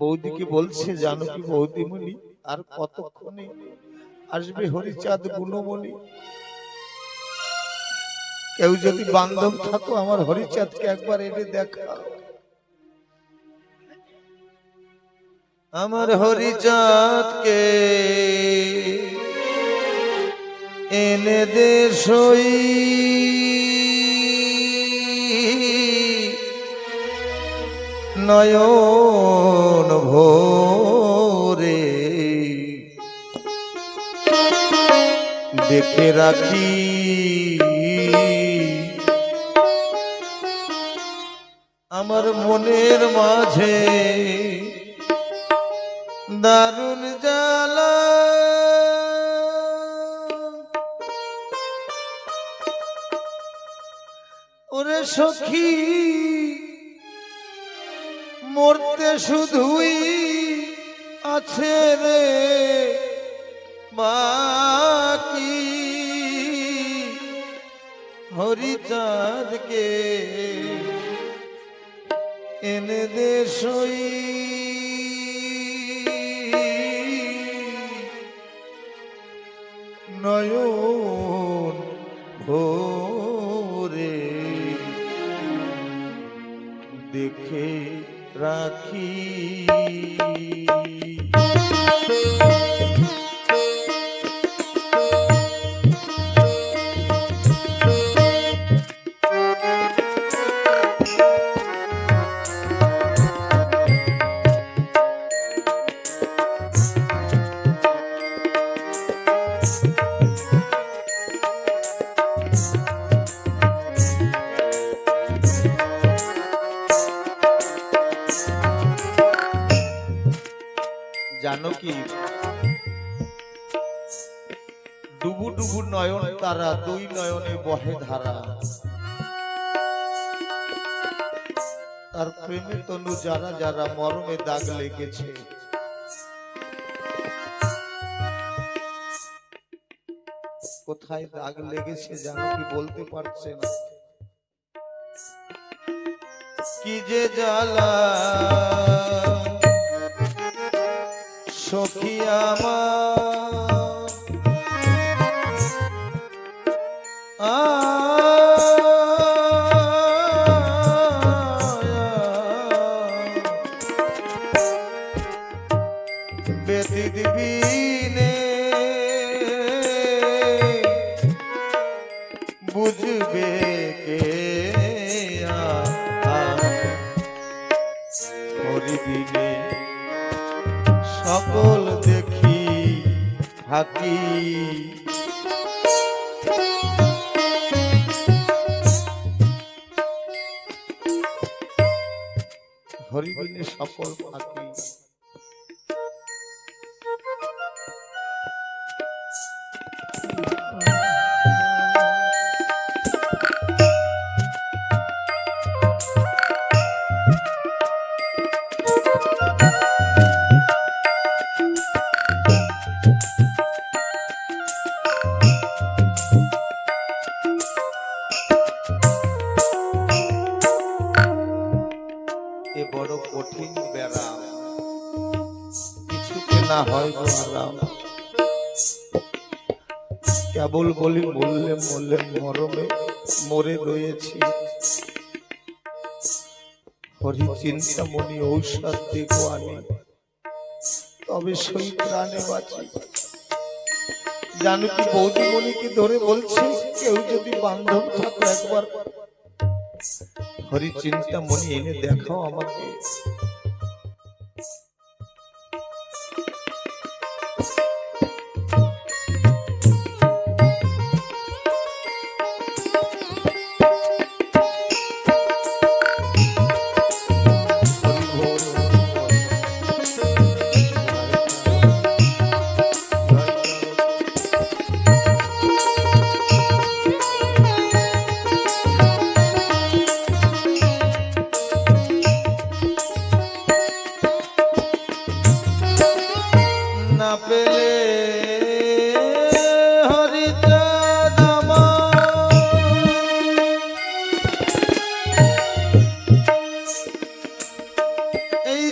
বৌদিকে বলছে, জানো কি বৌদিমণি, আর কতক্ষণে আসবে হরিচাঁদ গুণমণি? কেউ যদি বান্ধব থাকো আমার হরিচাঁদকে একবার এনে দেখা। আমার হরিচাঁদকে এনে দে সই, নয়ন ভোরে দেখে রাখি আমার মনের মাঝে দারুণ জ্বালা। ওরে সখী মরতে শুধুই আছে রে বাকি, হরিচাঁদকে এনে দে সই, নয়ন ভোরে দেখে রাখি। জানো কি, ডুবু ডুবু নয়ন তারা, দুই নয়নে বহে ধারা, তার প্রেমে তনু যারা যারা মরমে দাগ লেগেছে। কোথায় দাগ লেগেছে জানো কি, বলতে পারছে না। কি যে জ্বালা সখী আমার, ব্যতীত বিনে বুঝবে কে, হরিবিনে সকল দেখি থাকি। হরিবিনে সকল থাকি। এ বড় কঠিন ব্যারাম, কিছুতে না হয় গো আরাম। কেবল বলি মরলে মরলে মরমে মরে রয়েছি, হরি চিন্তামণি ঔষধ দেখো আনি, তবে সেই প্রাণে বাঁচি। জানো কি বৌদিমণিকে ধরে বলছে, কেউ যদি বান্ধব থাকো একবার হরি চিন্তামণি এনে দেখাও আমাকে।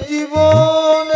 জীবন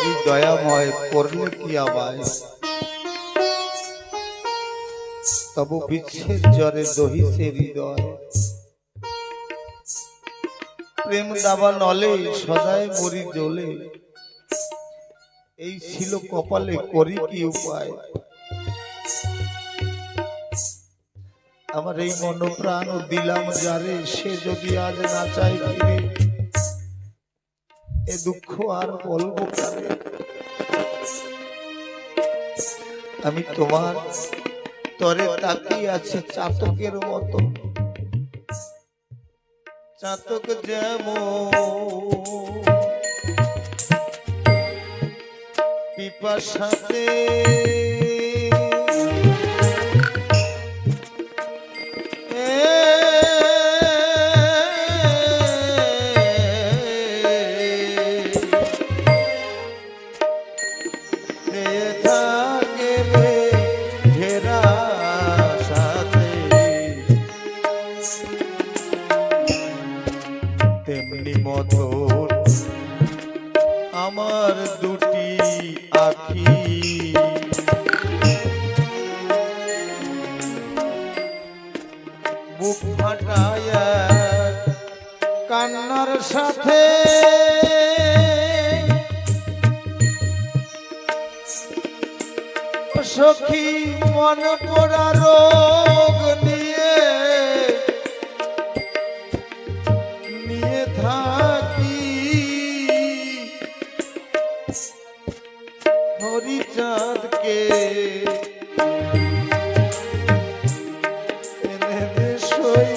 হরি দয়াময় করলে কি আবায়, তব বিচ্ছেদ জ্বরে দহিছে হৃদয়। প্রেম দাবা নলে সদায় মরি জ্বলে, এই ছিল কপালে করি কি উপায়। আমার এই মন প্রাণ দিলাম যারে, সে যদি আজ না চাই ফিরে, এ দুঃখ আর বলবো কারে। আমি তোমার তরে তাকিয়ে আছি চাতকের মতো, চাতক যেমন পিপাসাতে তেমনি মতন আমার দুটি আখি, বুক ফাটায় কান্নার সাথে সখী মন পোড়া রোগ নিয়ে নিয়ে থাকি। হরিচাঁদকে এনে দে সই,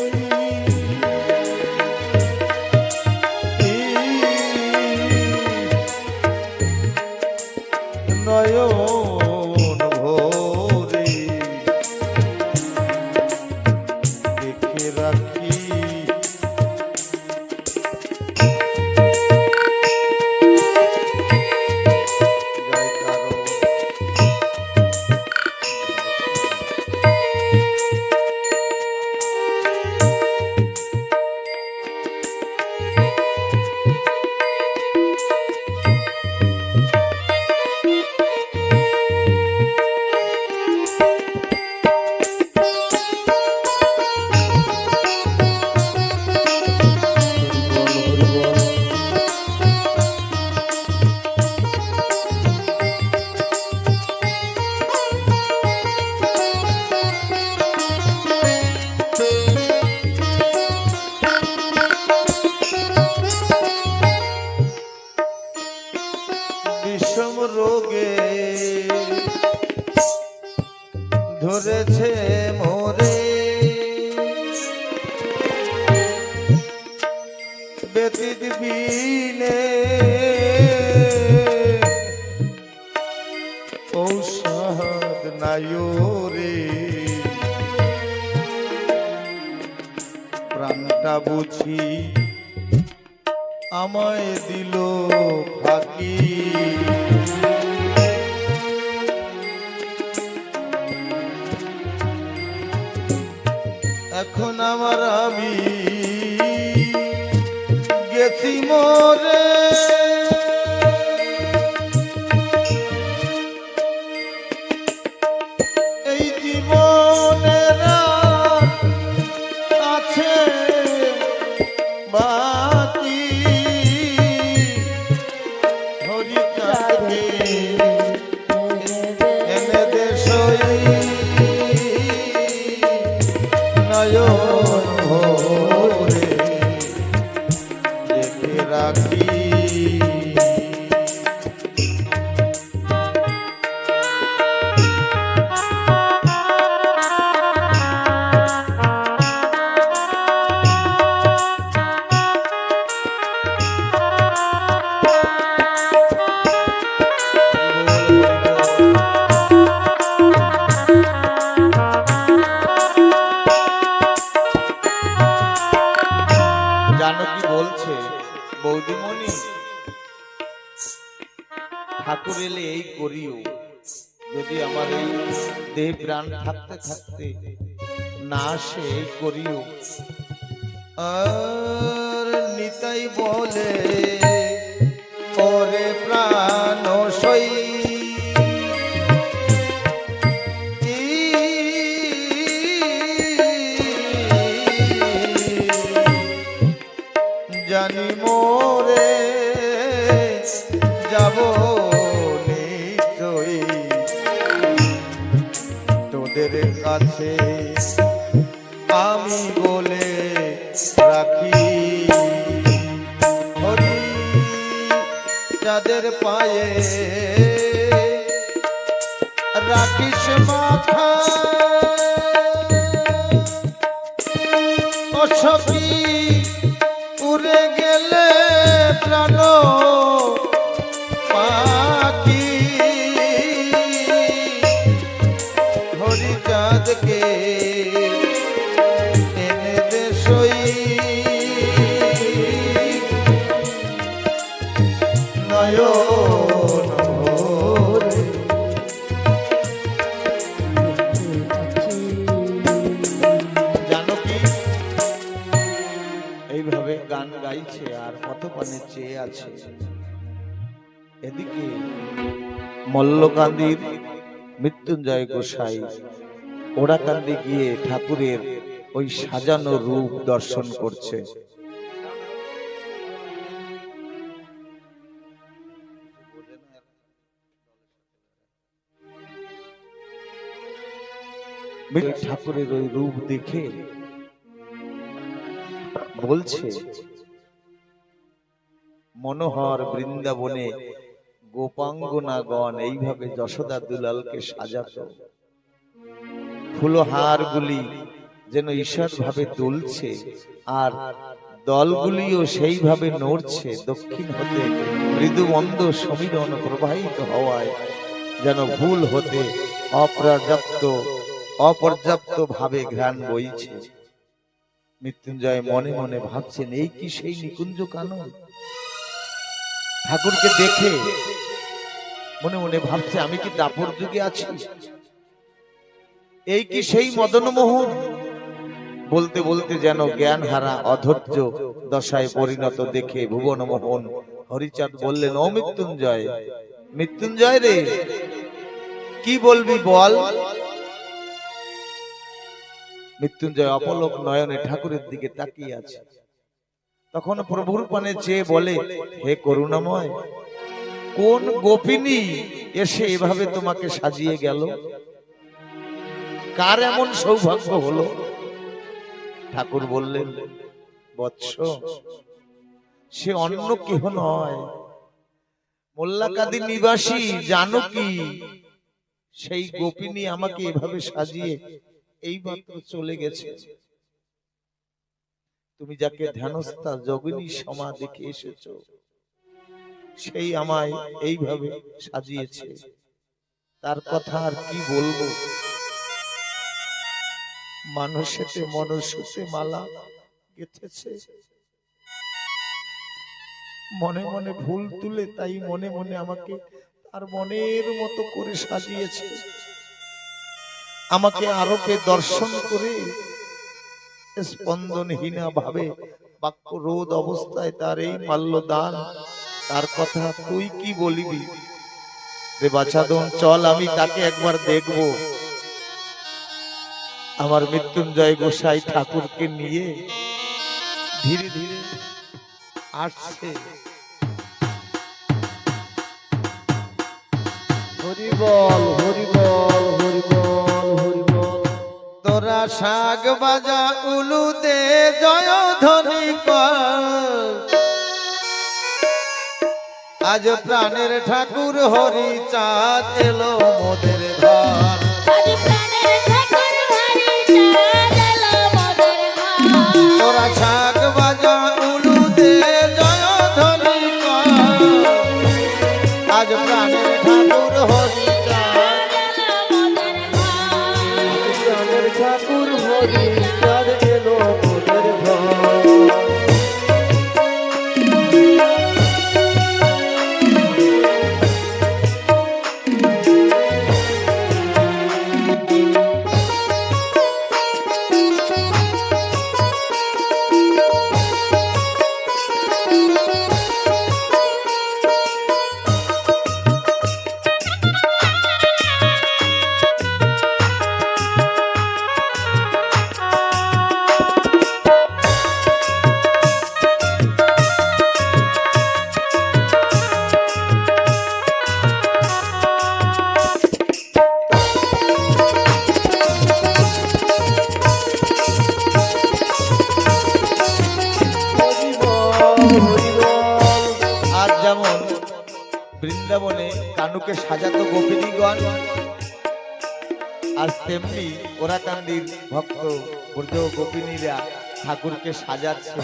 নয়ন ভরে দেখে রাখি। বিষম রোগে ধরেছে মোরে, ব্যতীত বিনে ঔষধ নাই রে। প্রাণটা বুঝি আমায় দিল ফাঁকি, এখন আমার আমি গেছি মোরে। এই জীবনের আছে বাকি, হরিচাঁদকে এনে দে সই, নয়ন ভরে দেখে রাখি। জানকী বলছে, বৌদিমণি ঠাকুর এলে এই করিও, যদি আমার এই দেহ প্রাণ থাকতে থাকতে না আসে এই করিও। আর নিতাই বলে ওরে প্রাণ কাছে আমি বলে রাখি হরি যাদের পায়ে রাখিস মাথা ও সখী উড়ে গেলে প্রাণ পাখি হরিচাঁদকে এনে দে সই নয়ন ভরে। জানো কি এইভাবে গান গাইছে আর কত পানে চেয়ে আছে। এদিকে মল্লকান্দির মৃত্যুঞ্জয় গোসাই ওড়াকান্দি গিয়ে ঠাকুরের ওই সাজানো রূপ দর্শন করছে। ঠাকুরের ওই রূপ দেখে বলছে মনোহর বৃন্দাবনে গোপাঙ্গনাগণ এইভাবে যশোদা দুলালকে সাজাতো, ফুলহার গুলি যেন ঈশ্বর ভাবে দুলছে আর দলগুলিও সেইভাবে নড়ছে। দক্ষিণ হতে মৃদু মন্দ সমীরণ প্রবাহিত হওয়ায় যেন ভুল হতে অপর্যাপ্ত ভাবে ঘ্রাণ বইছে। মৃত্যুঞ্জয় মনে মনে ভাবছেন এই কি সেই নিকুঞ্জ কানন? ঠাকুরকে দেখে মনে মনে ভাবছে আমি কি দাপর যুগে আছি? এই কি সেই মদনমোহন? বলতে বলতে যেন জ্ঞান হারা অধৈর্য দশায় পরিণত দেখে ভুবনমোহন হরিচাঁদ বললেন, ও মৃত্যুঞ্জয়, মৃত্যুঞ্জয় রে, কি বলবি বল। মৃত্যুঞ্জয় অপলক নয়নে ঠাকুরের দিকে তাকিয়ে আছে। তখন প্রভুর পানে চেয়ে বলে, হে করুণাময়, কোন গোপিনী এসে এভাবে তোমাকে সাজিয়ে গেল? কার এমন সৌভাগ্য হলো? ঠাকুর বললেন, বৎস, সে অন্য কেহ নয়, মোল্লাকাদি নিবাসী জানকী। সেই গোপিনী আমাকে এভাবে সাজিয়ে এইমাত্র চলে গেছে। তুমি যাকে ধ্যানস্থা যোগিনী সমা দেখে এসেছো, সেই আমায় এইভাবে সাজিয়েছে। তার কথা আর কি বলবো? মানুষেতে মনুষ্যতে মালা গেঁথেছে, মনে মনে ভুল তুলে তাই মনে মনে আমাকে তার মনের মতো করে সাজিয়েছে। আমাকে আরোপে দর্শন করে স্পন্দনহীনা ভাবে বাক্য রোধ অবস্থায় তার এই মাল্যদান, তার কথা তুই কি বলিবি রে বাছাদন? চল, আমি তাকে একবার দেখব। আমার মৃত্যুঞ্জয় গোসাই ঠাকুরকে নিয়ে ধীরে ধীরে আসছে। হরি বল, হরি বল, হরি বল, হরি বল। তোরা শাক বাজা উলু দে জয় ধ্বনি কর, আজ প্রাণের ঠাকুর হরিচাঁদ এলো মোদের ঘর। তোরা শাক বাজা উলু দে জয় ধ্বনি কর, আজ প্রাণের ঠাকুর হরিচাঁদ, প্রাণের ঠাকুর হরিচাঁদ এলো মোদের ঘর। কানুকে সাজাতো গোপিনীগণ, আর তেমনি ওরাকান্দির ভক্ত ব্রজ গোপিনীরা ঠাকুরকে সাজাচ্ছে।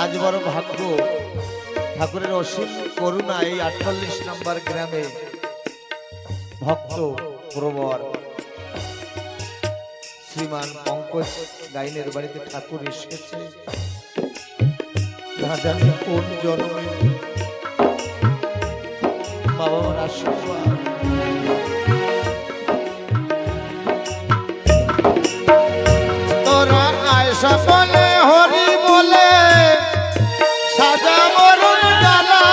আজ বড় ভাগ্য, ঠাকুরের অসীম করুণা এই 48 নম্বর গ্রামে ভক্ত প্রবর শ্রীমান পঙ্কজ গাইনের বাড়িতে ঠাকুর এসেছে। না জানি কোন জন্মে বাবা মার আশীর্বাদ। তোরা আয়সা বলে হরি বলে সাজা মরুন ডালা,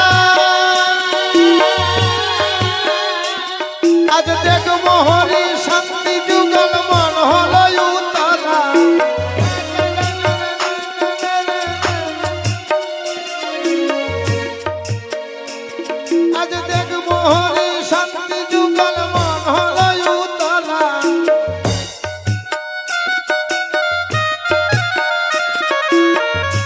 আজ দেখবো হরি শান্তি যুগল মন হলো উতলা। আজ দেখবো হরি শান্তি যুগল মন হলো উতলা।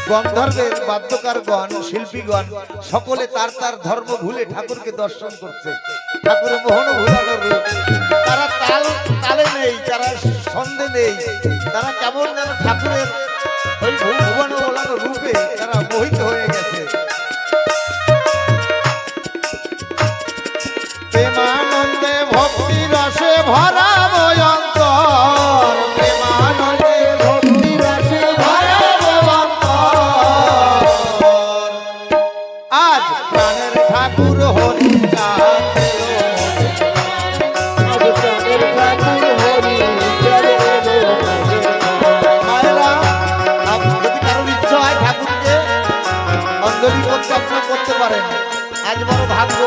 গন্ধর্বের বাদ্যকারগণ শিল্পীগণ সকলে তার তার ধর্ম ভুলে ঠাকুরকে দর্শন করছে। ঠাকুরের মোহন ভুলানোর রূপ, তারা তালে নেই, তারা ছন্দে নেই, তারা কেমন যেন ঠাকুরের ওই ভুবন ভোলানোর রূপে তারা মোহিত হয়ে গেছে। প্রেমানন্দে ভক্তি রসে ভরা অন্তর, প্রেমানন্দে ভক্তি রসে ভরা অন্তর। আজ প্রাণের ঠাকুর হরি মায়েরা, যদি কারোর ইচ্ছা হয় ঠাকুরকে অঞ্জলি করতে আপনারা করতে পারেন। আজ বড় ভাগ্য।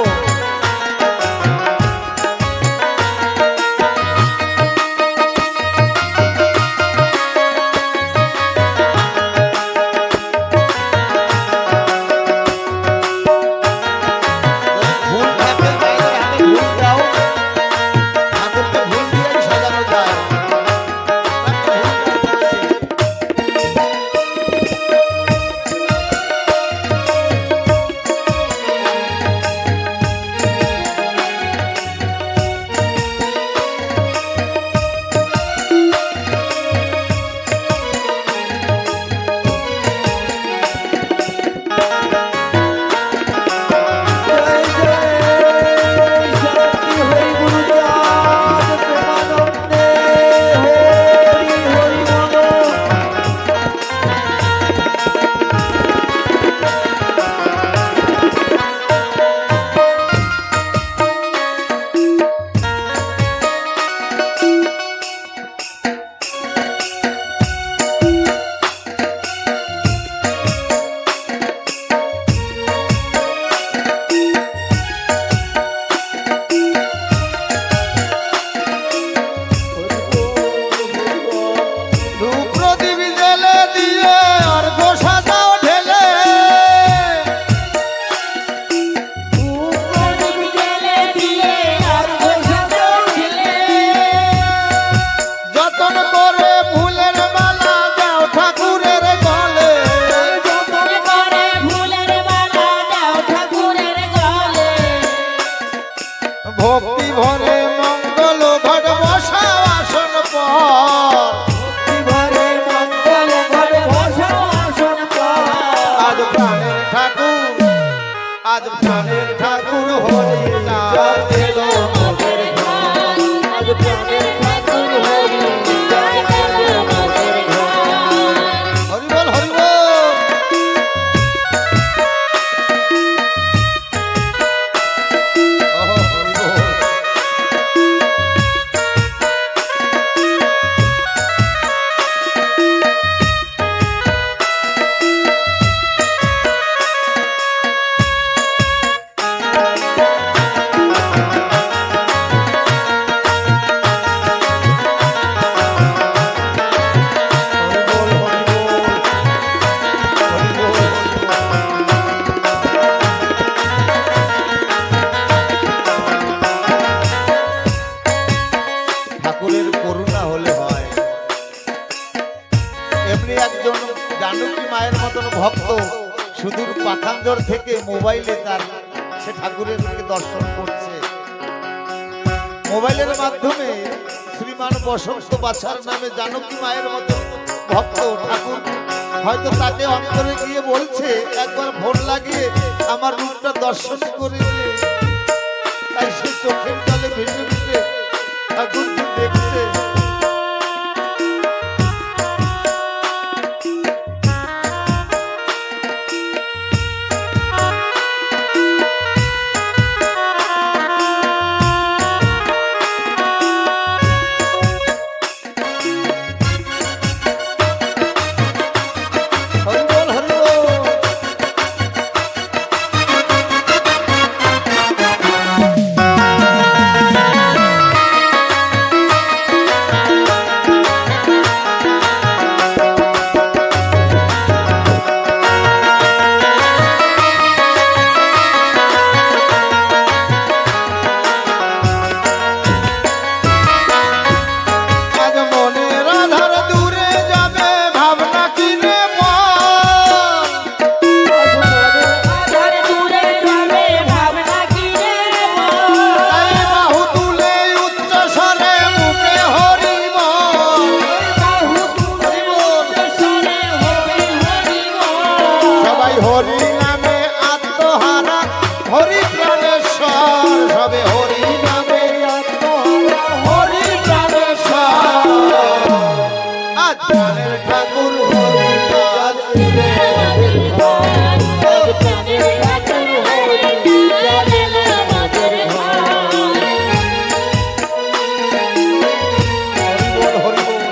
ভুল থাকে মায়েদের হাতে ভুল দাও, ঠাকুরকে ভুল দিয়ে সাজানো যায়। ভক্তি ভরে মঙ্গল ঘট বসা আসন পর, ভরে মঙ্গল ঘট বসা আসন পর। আজ প্রাণের ঠাকুর, আজ প্রাণের ঠাকুর হরি চাঁদ এলো মোদের ঘর। আজ প্রাণের ঠাকুর হরি চাঁদ এলো মোদের ঘর। হরি বল হরি বল। জানকী মায়ের মতন ভক্ত সুদূর পাখানজর থেকে মোবাইলে তার সে ঠাকুরের দর্শন করছে। মোবাইলের মাধ্যমে শ্রীমান বসন্ত বাছার নামে জানকী মায়ের মতো ভক্ত ঠাকুর হয়তো তাকে অন্তরে গিয়ে বলছে একবার ফোন লাগিয়ে আমার রূপটা দর্শন করে দে। তাই সে চোখের জলে ভেসে ভেসে ঠাকুরকে দেখছে। হরি বল, হরি বল। আজ মনের আধার দূরে যাবে ভাবনা কিনে বল। তাই বাহু তুলে উচ্চ স্বরে মুখে হরি বল। হরি বল। সবাই হরি নামে আত্মহারা হরি প্রাণেশ্বর সবে হরি নামে আত্মহারা হরি প্রাণেশ্বর। আজ প্রাণের ঠাকুর হরি আজ হরি বল, হরি বল।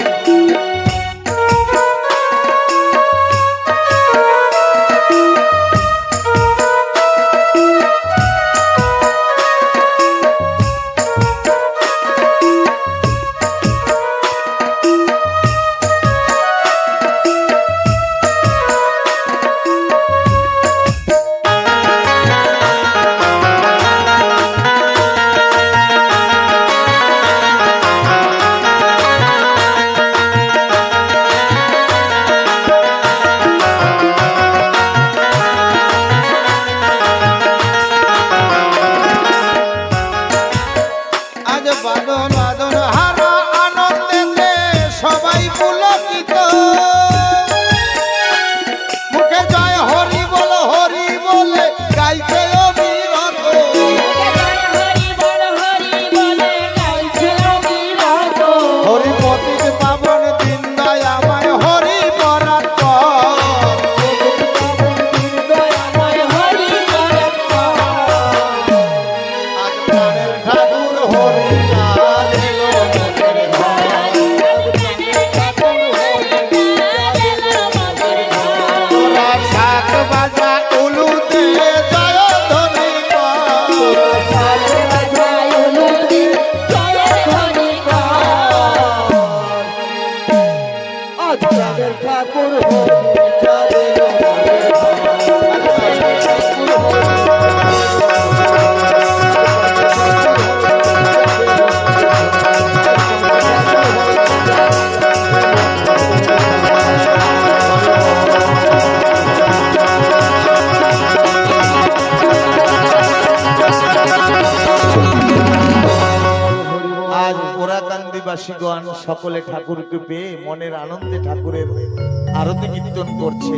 আজ বাদন বাদন হারা আনন্দেতে সবাই পুলকিত। মুখে জয় হরি বলে গাইছে অবিরত। হরি পতিত পাবন দিন দয়াময় হরি পরাৎপর। আজ প্রাণের ঠাকুর হরি আজ এলো মোদের ঘর। তোরা শাক বাজা উলুতে জয় ধ্বনি কর। আজ প্রাণের ঠাকুর হরি আজ এলো মোদের আজ ওরাকান্দিবাসীগণ সকলে ঠাকুরকে পেয়ে মনের আনন্দে ঠাকুরের আরতি কীর্তন করছে।